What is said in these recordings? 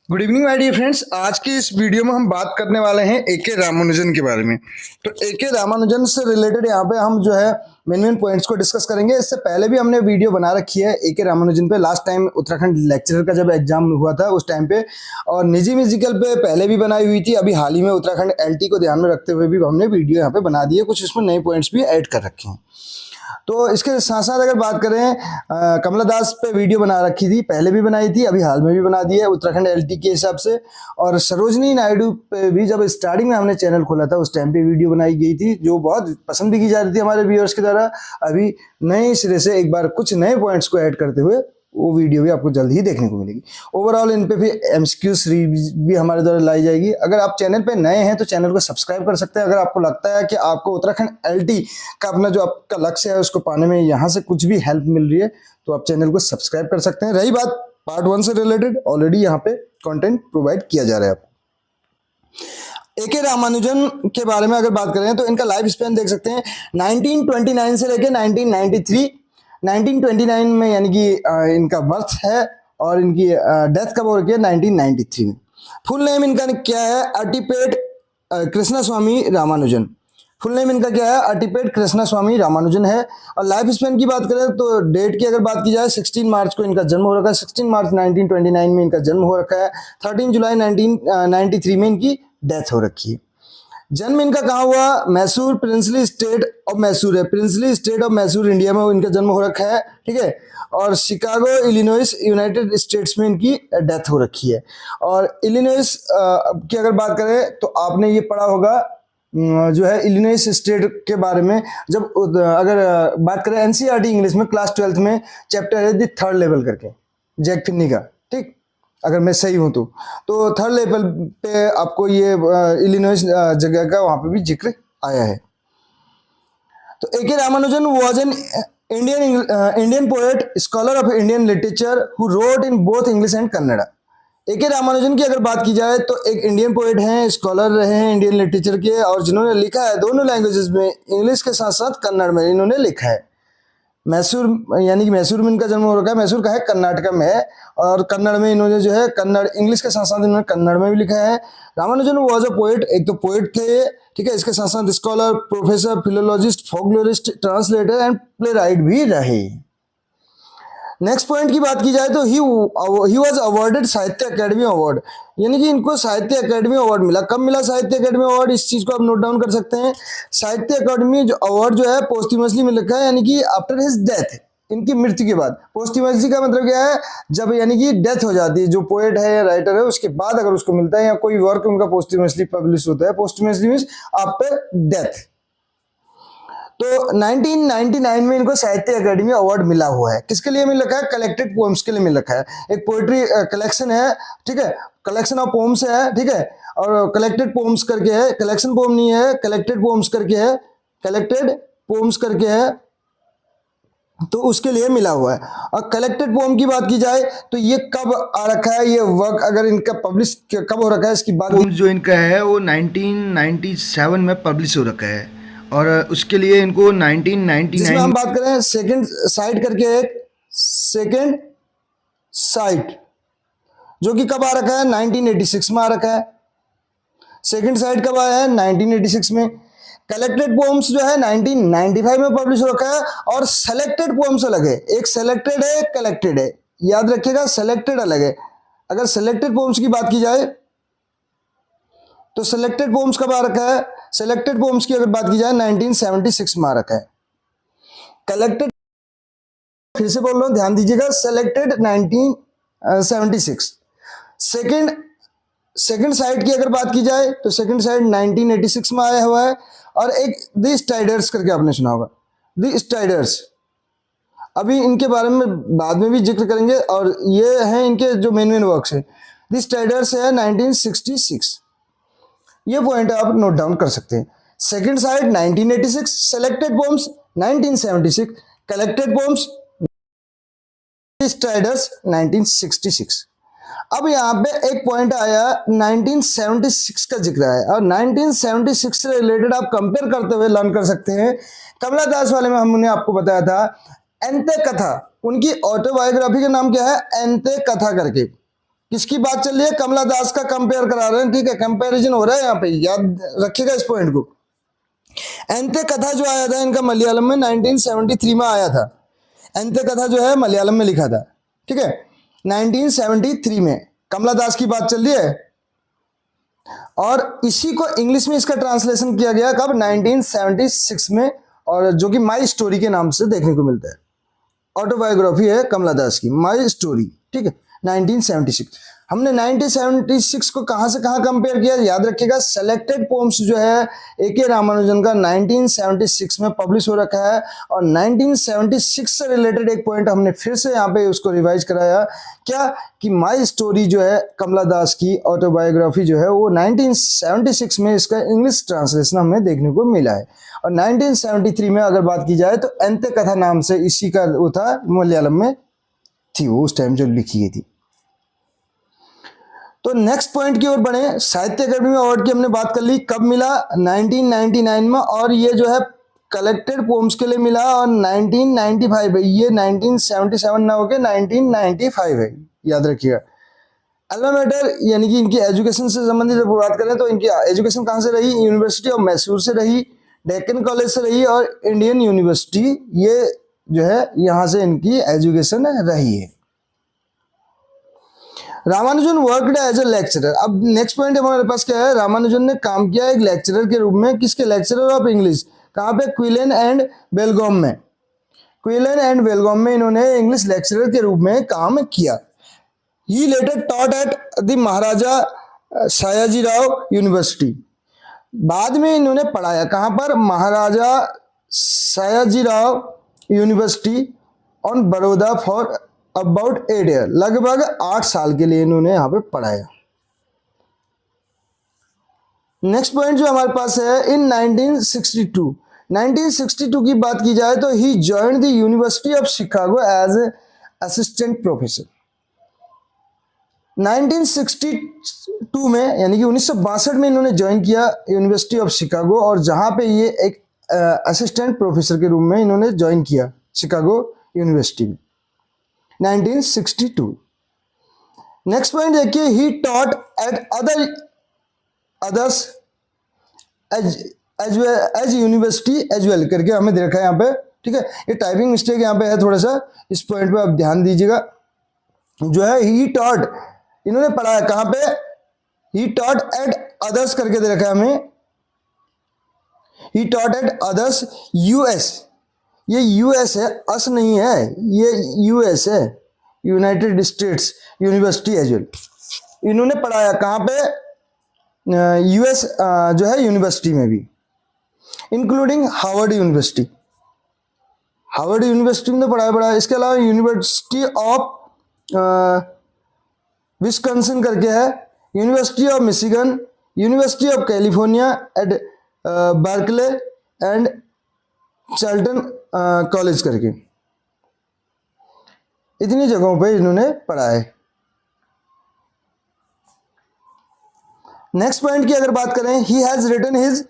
Good evening my dear friends. आज की इस वीडियो में हम बात करने वाले हैं एके रामानुजन के बारे में। तो एके रामानुजन से रिलेटेड यहाँ पे हम जो है मेन पॉइंट्स को डिस्कस करेंगे। इससे पहले भी हमने वीडियो बना रखी है एके रामानुजन पे, लास्ट टाइम उत्तराखंड लेक्चरर का जब एग्जाम हुआ था उस टाइम पे, और निजी म्यूजिकल पे पहले भी बनाई हुई थी। अभी हाल ही में उत्तराखंड एलटी को ध्यान में रखते हुए भी हमने वीडियो यहाँ पे बना दी है, कुछ इसमें नए पॉइंट्स भी ऐड कर रखे हैं। तो इसके साथ साथ अगर बात करें, कमला दास पे वीडियो बना रखी थी, पहले भी बनाई थी, अभी हाल में भी बना दी है उत्तराखंड एलटी के हिसाब से। और सरोजनी नायडू पे भी जब स्टार्टिंग में हमने चैनल खोला था उस टाइम पे वीडियो बनाई गई थी, जो बहुत पसंद भी की जा रही थी हमारे व्यूअर्स के द्वारा। अभी नए सिरे से एक बार कुछ नए पॉइंट्स को ऐड करते हुए वो वीडियो भी आपको जल्द ही देखने को मिलेगी। ओवरऑल इन पे भी एमसीक्यू सीरीज भी हमारे द्वारा लाई जाएगी। अगर आप चैनल पे नए हैं तो चैनल को सब्सक्राइब कर सकते हैं। अगर आपको लगता है कि आपको उत्तराखंड एलटी का अपना जो आपका लक्ष्य है उसको पाने में यहाँ से कुछ भी हेल्प मिल रही है तो आप चैनल को सब्सक्राइब कर सकते हैं। रही बात पार्ट 1 से रिलेटेड, ऑलरेडी यहाँ पे कंटेंट प्रोवाइड किया जा रहा है आपको। एके रामानुजन के बारे में अगर बात करें तो इनका लाइफ स्पैन देख सकते हैं 1929 से लेके 1993। 1929 में यानी कि इनका बर्थ है और इनकी डेथ कब हो रही है 1993 में। फुल नेम इनका क्या है? अट्टीपेट कृष्णा स्वामी रामानुजन। फुल नेम इनका क्या है? अट्टीपेट कृष्णा स्वामी रामानुजन है। और लाइफ स्पैन की बात करें तो डेट की अगर बात की जाए 16 मार्च को इनका जन्म हो रखा है। 16 मार्च 1929 में इनका जन्म हो रखा है। 13 जुलाई 1993 में इनकी डेथ हो रखी है। जन्म इनका कहाँ हुआ? Mysore, princely state of Mysore है, princely state of Mysore India में इनका जन्म हो रखा है, ठीक है। और शिकागो इलिनॉइस यूनाइटेड स्टेट्स में इनकी डेथ हो रखी है। और इलिनॉइस की अगर बात करें तो आपने ये पढ़ा होगा जो है इलिनॉइस स्टेट के बारे में। जब अगर बात करें एनसीईआरटी इंग्लिश में क्लास 12th में चैप्टर है द थर्ड लेवल करके, जैक फिन्नी का, ठीक, अगर मैं सही हूं तो थर्ड लेवल पे आपको ये इलिनॉइस जगह का वहां पे भी जिक्र आया है। तो AK Ramanujan was an Indian poet, scholar of Indian literature who wrote in both English and Kannada. AK Ramanujan की अगर बात की जाए तो एक इंडियन पोएट हैं, स्कॉलर रहे हैं इंडियन लिटरेचर के, और जिन्होंने लिखा है दोनों लैंग्वेजेस में, इंग्लिश के साथ साथ कन्नड़ में इन्होंने लिखा है। मैसूर यानी कि मैसूर में इनका जन्म हो रखा है। मैसूर का है कर्नाटक में है, और कन्नड़ में इन्होंने जो है कन्नड़, इंग्लिश के साथ साथ इन्होंने कन्नड़ में भी लिखा है। रामानुजन वाज अ पोएट, एक तो पोएट थे, ठीक है, इसके साथ साथ scholar, professor, philologist, folklorist, translator and playwright भी रहे। नेक्स्ट पॉइंट की बात की जाए तो he was awarded Sahitya Akademi award, यानी कि इनको साहित्य अकेडमी अवार्ड मिला। कब मिला साहित्य अकेडमी अवार्ड? इस चीज को आप नोट डाउन कर सकते हैं। साहित्य अकेडमी जो अवार्ड जो है पोस्टमसली में लिखा है, यानी कि आफ्टर हिज डेथ, इनकी मृत्यु के बाद। पोस्टमसली का मतलब क्या है? जब यानी कि डेथ हो जाती है, जो पोएट है या राइटर है उसके बाद अगर उसको मिलता है, या कोई वर्क उनका पोस्टमसली पब्लिश होता है। Posthumously means after death. तो 1999 में इनको साहित्य अकेडमी अवार्ड मिला हुआ है। किसके लिए मिल रखा है? कलेक्टेड पोएम्स के लिए मिल रखा है। एक पोएट्री कलेक्शन है, ठीक है, कलेक्शन ऑफ पोएम्स है, ठीक है, और कलेक्टेड पोएम्स करके है, कलेक्शन पोएम नहीं है, कलेक्टेड पोएम्स करके है, कलेक्टेड पोएम्स करके है, तो उसके लिए मिला हुआ है। और कलेक्टेड पोएम की बात की जाए तो ये कब आ रखा है, ये वर्क अगर इनका पब्लिश कब हो रखा है इसकी बात, जो इनका है वो 1997 में पब्लिश हो रखा है, और उसके लिए इनको 1999 जिसमें हम बात करें सेकंड साइट करके, एक सेकंड साइट जो कि कब आ रखा है 1986 में आ रखा है। सेकंड साइट कब आया है? 1986 में। कलेक्टेड पोएम्स जो है 1995 में पब्लिश हो रखा है। और सेलेक्टेड पोएम्स अलग है, एक सेलेक्टेड है, कलेक्टेड है, याद रखिएगा, सेलेक्टेड अलग है। अगर सेलेक्टेड पोएम्स की बात की जाए तो सेलेक्टेड पोएम्स कब आ रखा है? सेलेक्टेड पोएम्स की अगर बात की जाए 1976 में आ रखा है। कलेक्टेड, फिर से बोल रहा हूं, ध्यान दीजिएगा, सेलेक्टेड 1976। सेकंड साइट की अगर बात की जाए तो सेकंड साइट 1986 में आया हुआ है। और एक द स्टाइडर्स करके आपने सुना होगा, द स्टाइडर्स, अभी इनके बारे में बाद में भी जिक्र करेंगे, और ये हैं इनके जो मेन वर्क्स है। द स्टाइडर्स है 1966, ये पॉइंट आप नोट डाउन कर सकते हैं। Second sight 1986, selected poems 1976, collected poems striders 1966। अब यहाँ पे एक पॉइंट आया 1976 का जिक्र है, और 1976 से रिलेटेड आप कंपेयर करते हुए लर्न कर सकते हैं। कमला दास वाले में हमने आपको बताया था एंते कथा, उनकी ऑटोबायोग्राफी का नाम क्या है? एंते कथा करके। किसकी बात चल रही है? कमला दास का कंपेयर करा रहे हैं, ठीक है, कंपैरिजन हो रहा है यहाँ पे, याद रखिएगा इस पॉइंट को। एंते कथा जो आया था इनका मलयालम में 1973 में आया था। एंते कथा जो है मलयालम में लिखा था, ठीक है, 1973 में कमला दास की बात चल रही है। और इसी को इंग्लिश में इसका ट्रांसलेशन किया गया कब? 1976 में, और जो कि माई स्टोरी के नाम से देखने को मिलता है। ऑटोबायोग्राफी है कमला दास की, माई स्टोरी, ठीक है, 1976। हमने 1976 को कहां से कहां कंपेयर किया? याद रखिएगा, सेलेक्टेड पोम्स जो है ए.के. रामानुजन का 1976 में पब्लिश हो रखा है। और 1976 से रिलेटेड एक पॉइंट हमने फिर से यहाँ पे उसको रिवाइज कराया, क्या कि माई स्टोरी जो है कमला दास की ऑटोबायोग्राफी जो है वो 1976 में इसका इंग्लिश ट्रांसलेशन हमें देखने को मिला है। और 1973 में अगर बात की जाए तो एंते कथा नाम से इसी का वो था, मलयालम में थी वो उस टाइम जो लिखी गई थी। तो नेक्स्ट पॉइंट की ओर बढ़े। साहित्य अकादमी अवार्ड की हमने बात कर ली, कब मिला? 1999 में, और ये जो है कलेक्टेड पोम्स के लिए मिला, और 1995 है, ये 1977 ना होके 1995 है, याद रखिएगा। अल्मा मैटर यानी कि इनकी एजुकेशन से संबंधित जब बात करें तो इनकी एजुकेशन कहाँ से रही? यूनिवर्सिटी ऑफ मैसूर से रही, डेक्कन कॉलेज से रही, और इंडियन यूनिवर्सिटी, ये जो है यहाँ से इनकी एजुकेशन रही है। Ramanujan worked as a lecturer. अब नेक्स्ट पॉइंट हमारे पास क्या है? रामानुजन ने काम किया एक लेक्चरर के रूप में, किसके? Lecturer of English. कहाँ पे? क्विलन एंड बेलगाम में। क्विलन एंड बेलगाम में इन्होंने इंग्लिश लेक्चरर के रूप में काम किया। He later taught at the Maharaja Sayajirao university. बाद में इन्होंने पढ़ाया कहाँ पर? Maharaja Sayajirao university on Baroda for about 8 year. लगभग 8 साल के लिए इन्होंने यहाँ पे पढ़ाया। नेक्स्ट पॉइंट जो हमारे पास है, इन 1962 की बात की जाए तो he joined the university of Chicago as assistant professor. 1962 में यानी कि 1962 में इन्होंने ज्वाइन किया यूनिवर्सिटी ऑफ शिकागो, और जहां पे ये एक असिस्टेंट प्रोफेसर के रूप में इन्होंने ज्वाइन किया शिकागो यूनिवर्सिटी में 1962। नेक्स्ट पॉइंट देखिए, he taught at others as university as well करके हमें दे रखा है यहाँ पे, ठीक है। ये टाइपिंग मिस्टेक यहाँ पे है थोड़ा सा, इस पॉइंट पे आप ध्यान दीजिएगा। जो है ही टॉट, इन्होंने पढ़ाया कहाँ पे? ही टॉट एट अदर्स करके दे रखा है हमें, he taught at others US. ये यूएस है, अस नहीं है, ये यूएस है, United States university as well. इन्होंने पढ़ाया कहाँ पे? यूएस जो है यूनिवर्सिटी में भी, including Harvard university. Harvard university में तो पढ़ाया। इसके अलावा यूनिवर्सिटी ऑफ विस्कॉन्सिन करके है, university of Michigan, university of California at Berkeley and Charlton college करके, इतनी जगहों पे इन्होंने पढ़ा है। नेक्स्ट पॉइंट की अगर बात करें, he has written his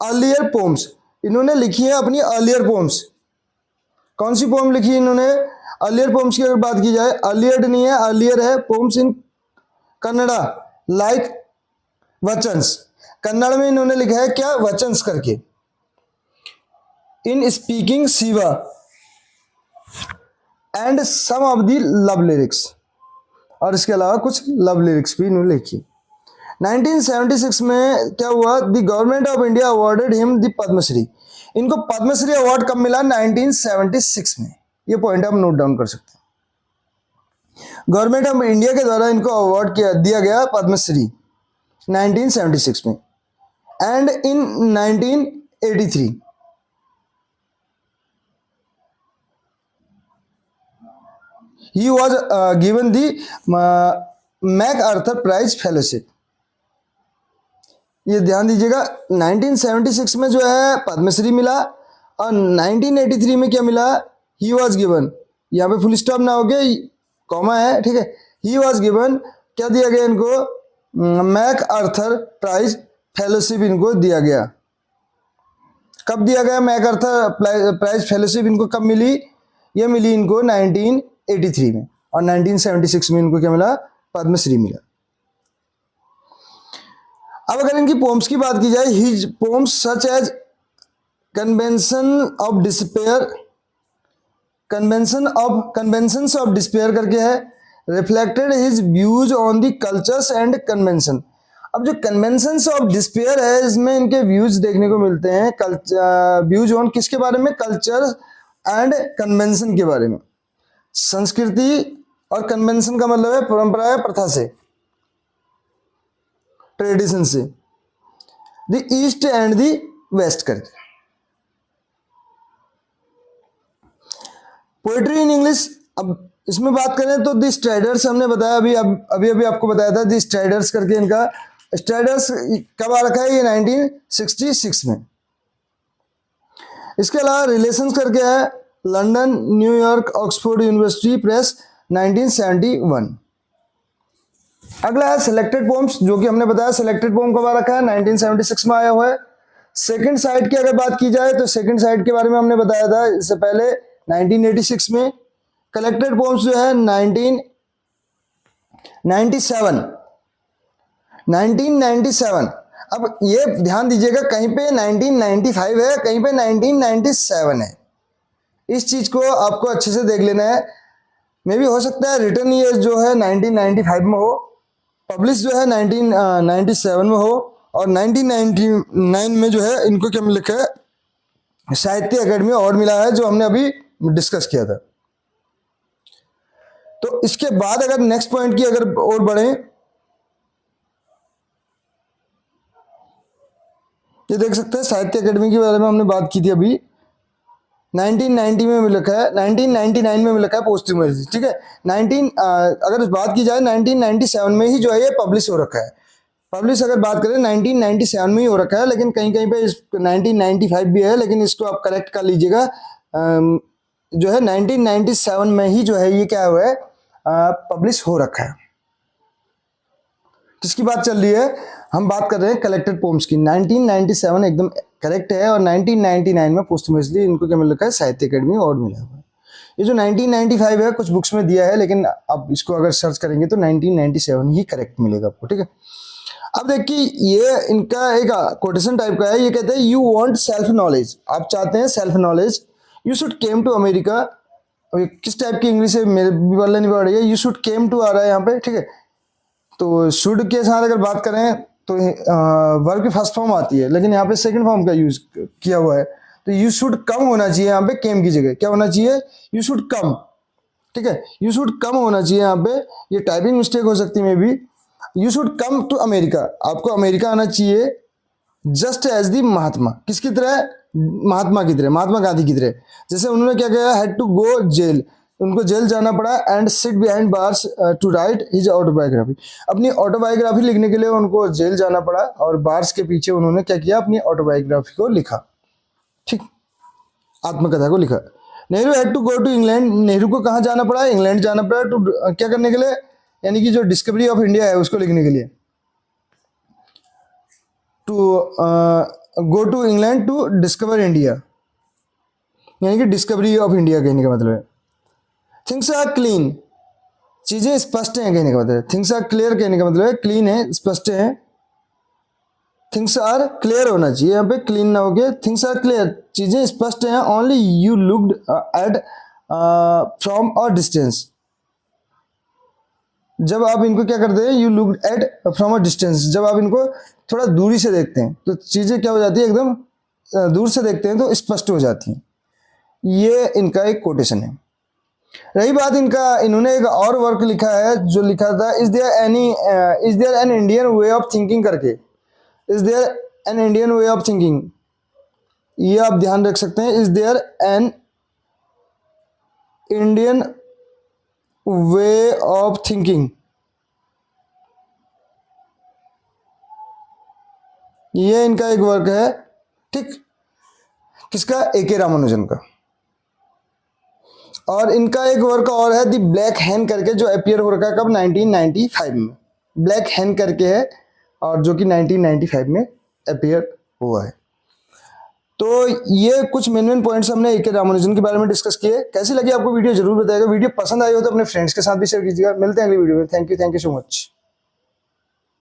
earlier poems. इन्होंने लिखी है अपनी अर्लियर पोम्स। कौन सी पोम लिखी इन्होंने? अर्लियर पोम्स की अगर बात की जाए, अर्लियर नहीं है, अर्लियर है, पोम्स इन कन्नड़ा लाइक वचन्स। कन्नड़ में इन्होंने लिखा है क्या? वचन्स करके। In speaking Shiva and some of the love lyrics, और इसके अलावा कुछ लव लिरिक्स भी इन्होंने लिखी। 1976 में क्या हुआ? The government of India awarded him the Padmashri. इनको पद्मश्री अवार्ड कब मिला? 1976 में। ये पॉइंट आप नोट डाउन कर सकते हैं। गवर्नमेंट ऑफ इंडिया के द्वारा इनको अवार्ड दिया गया पद्मश्री 1976 में। And in 1983 he was given the MacArthur Prize Fellowship। ये ध्यान दीजिएगा, 1976 में जो है पद्मश्री मिला, और 1983 में क्या मिला? he was given, यहाँ पे फुल स्टॉप ना होके कॉमा है, ठीक है। he was given, क्या दिया गया इनको? मैकआर्थर प्राइज फेलोशिप इनको दिया गया। कब दिया गया मैकआर्थर प्राइज फेलोशिप? इनको कब मिली? ये मिली इनको 1983 में, और 1976 में इनको क्या मिला? पद्मश्री मिला। अब अगर इनकी पोम्स की बात की जाए, his poems such as convention of despair, conventions of despair करके है, reflected his views on the culture and convention. अब जो कन्वेंशंस ऑफ डिस्पेयर है, इसमें इनके व्यूज देखने को मिलते हैं। व्यूज ऑन किसके बारे में? कल्चर एंड कन्वेंशन के बारे में। संस्कृति और कन्वेंशन का मतलब है परंपरा या प्रथा से, ट्रेडिशन से। The east and the west करके। पोएट्री इन इंग्लिश, अब इसमें बात करें तो द स्ट्राइडर्स हमने बताया, अभी आपको बताया था द स्ट्राइडर्स करके। इनका स्ट्राइडर्स कब आ रखा है? ये 1966 में। इसके अलावा रिलेशंस करके है, London, New York, Oxford university press 1971। अगला है सिलेक्टेड पोम्स, जो कि हमने बताया सिलेक्टेड पोम कब आ रखा है? 1976 में आया हुआ है। सेकंड साइड की अगर बात की जाए तो सेकंड साइड के बारे में हमने बताया था इससे पहले 1986 में। कलेक्टेड पोम्स जो है 1997। अब ये ध्यान दीजिएगा, कहीं पे 1995 है, कहीं पे 1997 है। इस चीज को आपको अच्छे से देख लेना है। मे भी हो सकता है रिटर्न ईयर जो है 1995 में हो, पब्लिश जो है 1997 में हो, और 1999 में जो है इनको क्या लिखा है? साहित्य अकेडमी अवार्ड मिला है, जो हमने अभी डिस्कस किया था। तो इसके बाद अगर नेक्स्ट पॉइंट की अगर और बढ़े, ये देख सकते हैं साहित्य अकेडमी के बारे में हमने बात की थी अभी। 1990 में लिखा है, 1999 में लिखा है पोस्टह्यूमसली, ठीक है। अगर बात की जाए 1997 में ही जो है ये पब्लिश हो रखा है। पब्लिश अगर बात करें 1997 में ही हो रखा है, लेकिन कहीं कहीं पे 1995 भी है, लेकिन इसको आप करेक्ट कर लीजिएगा। जो है 1997 में ही जो है ये क्या हुआ है? पब्लिश हो रखा है। किसकी बात चल रही है? हम बात कर रहे हैं कलेक्टेड पोम्स की। 1997 एकदम करेक्ट है, और 1999 में पोस्टह्यूमसली इनको क्या मिल रखा है? साहित्य अकेडमी अवार्ड मिला हुआ है। ये जो 1995 है कुछ बुक्स में दिया है, लेकिन अब इसको अगर सर्च करेंगे तो 1997 ही करेक्ट मिलेगा आपको, ठीक है। अब देखिए ये इनका एक कोटेशन टाइप का है। ये कहते हैं यू वांट सेल्फ नॉलेज, आप चाहते हैं self knowledge, you should came to America. किस टाइप की इंग्लिश है मेरे भी बल्ले नहीं पड़ रही है। यू शुड केम टू आ रहा है यहाँ पे, ठीक है। तो शुड के साथ अगर बात करें तो वर्ब की फर्स्ट फॉर्म आती है, लेकिन यहाँ पे सेकंड फॉर्म का यूज किया हुआ है। तो यू शुड कम होना चाहिए यहाँ पे, केम की जगह क्या होना चाहिए? यू शुड कम, ठीक है। यू शुड कम होना चाहिए यहाँ पे, ये टाइपिंग मिस्टेक हो सकती है maybe. You should come to America, आपको अमेरिका आना चाहिए। जस्ट एज दी महात्मा, किसकी तरह? महात्मा की तरह, महात्मा गांधी की तरह। जैसे उन्होंने क्या किया? हैड टू गो जेल, उनको जेल जाना पड़ा। And sit behind bars to write his autobiography, अपनी ऑटोबायोग्राफी लिखने के लिए उनको जेल जाना पड़ा, और बार्स के पीछे उन्होंने क्या किया? अपनी ऑटोबायोग्राफी को लिखा, ठीक, आत्मकथा को लिखा। Nehru had to go to England, Nehru को कहाँ जाना पड़ा? इंग्लैंड जाना पड़ा। टू क्या करने के लिए? यानी कि जो डिस्कवरी ऑफ इंडिया है उसको लिखने के लिए। To go to England to discover India, यानी कि डिस्कवरी ऑफ इंडिया कहने का मतलब है। थिंग्स आर क्लीन, चीजें स्पष्ट हैं कहने का मतलब है। थिंग्स आर क्लियर कहने का मतलब है क्लीन है, स्पष्ट है। थिंग्स आर क्लियर होना चाहिए, यहाँ पे क्लीन ना हो गया। थिंग्स आर क्लियर, चीजें स्पष्ट हैं। Only you looked at from a distance, जब आप इनको क्या करते हैं? You looked at from a distance, जब आप इनको थोड़ा दूरी से देखते हैं तो चीजें क्या हो जाती है? एकदम दूर से देखते हैं तो स्पष्ट हो जाती हैं। ये इनका एक कोटेशन है। रही बात इनका, इन्होंने एक और वर्क लिखा है जो लिखा था is there an Indian way of thinking करके। Is there an Indian way of thinking, ये आप ध्यान रख सकते हैं। Is there an Indian way of thinking, ये इनका एक वर्क है, ठीक। किसका? ए.के. रामानुजन का। और इनका एक वर्क और है द ब्लैक हैन करके, जो अपीयर हो रखा है कब? 1995 में। ब्लैक हैन करके है, और जो कि 1995 में अपीयर हुआ है। तो ये कुछ मेन पॉइंट्स हमने ए.के. रामानुजन के बारे में डिस्कस किए। कैसी लगी आपको वीडियो जरूर बताइएगा। वीडियो पसंद आई हो तो अपने फ्रेंड्स के साथ भी शेयर कीजिएगा। मिलते हैं अगली वीडियो में। Thank you so much.